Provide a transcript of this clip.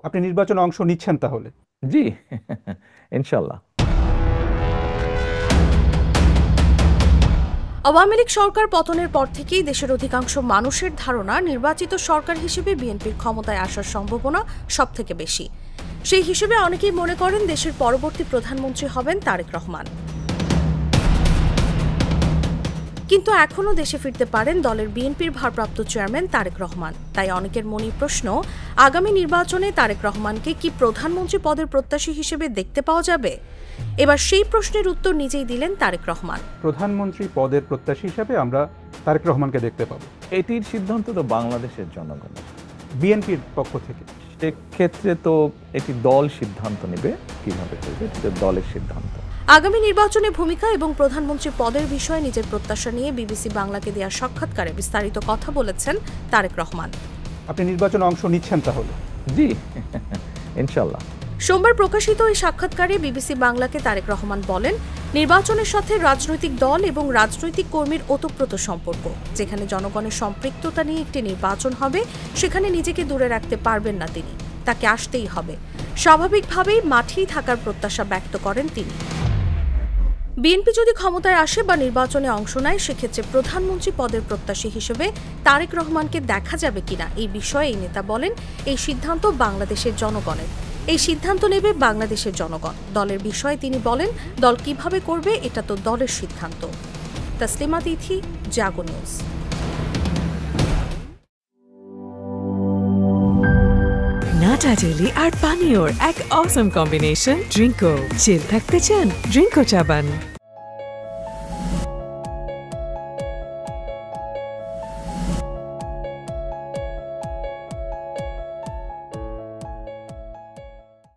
আপনি নির্বাচনে অংশ নিচ্ছেন তাহলে? জি। ইনশাল্লাহ। আওয়ামী লীগ সরকার পতনের পর থেকেই দেশের অধিকাংশ মানুষের ধারণা নির্বাচিত সরকার হিসেবে বিএনপির ক্ষমতায় আসার সম্ভাবনা সবথেকে বেশি। সেই হিসেবে অনেকেই মনে করেন দেশের পরবর্তী প্রধানমন্ত্রী হবেন তারেক রহমান। কিন্তু এখনও দেশে ফিরতে পারেন দলের বিএনপির ভারপ্রাপ্ত চেয়ারম্যান তারেক রহমান। তাই অনেকের মনেই প্রশ্ন, আগামী নির্বাচনে তারেক রহমানকে কি প্রধানমন্ত্রী পদের প্রত্যাশী হিসেবে দেখতে পাওয়া যাবে? এবার সেই প্রশ্নের উত্তর নিজেই দিলেন তারেক রহমান। প্রধানমন্ত্রী পদের প্রত্যাশী হিসাবে আমরা তারেক রহমানকে দেখতে পাবো। এটির সিদ্ধান্ত তো বাংলাদেশের জনগণের, বিএনপির পক্ষ থেকে। সেক্ষেত্রে তো এটি দল সিদ্ধান্ত নেবে কিভাবে করবে, এটা দলের সিদ্ধান্ত। আগামী নির্বাচনে ভূমিকা এবং প্রধানমন্ত্রী পদের বিষয়ে নিজের প্রত্যাশা নিয়ে বিবিসি বাংলাকে দেওয়া সাক্ষাৎকারে বিস্তারিত কথা বলেছেন তারেক রহমান। আপনি নির্বাচনে অংশ নিচ্ছেন তাহলে? জি। ইনশাল্লাহ। সোমবার প্রকাশিত এই সাক্ষাৎকারে বিবিসি বাংলাকে তারেক রহমান বলেন, নির্বাচনের সাথে রাজনৈতিক দল এবং রাজনৈতিক কর্মীর ওতপ্রোত সম্পর্ক। যেখানে জনগণের সম্পৃক্ততা নিয়ে একটি নির্বাচন হবে, সেখানে নিজেকে দূরে রাখতে পারবেন না তিনি। তাকে আসতেই হবে। স্বাভাবিকভাবেই মাঠেই থাকার প্রত্যাশা ব্যক্ত করেন তিনি। বিএনপি যদি ক্ষমতায় আসে বা নির্বাচনে অংশ নেয়, সেক্ষেত্রে প্রধানমন্ত্রী পদের প্রত্যাশী হিসেবে তারেক রহমানকে দেখা যাবে কিনা এই বিষয়ে এই নেতা বলেন, এই সিদ্ধান্ত বাংলাদেশের জনগণের। এই সিদ্ধান্ত নেবে বাংলাদেশের জনগণ। দলের বিষয়ে তিনি বলেন, দল কিভাবে করবে এটা তো দলের সিদ্ধান্ত। তসলিমা তিথি, জাগো নিউজ। নাটা ডেইলি আর পানীয়র এক অসম কম্বিনেশন, ড্রিঙ্কো। চিল থাকতে চান, ড্রিঙ্কো চাবান।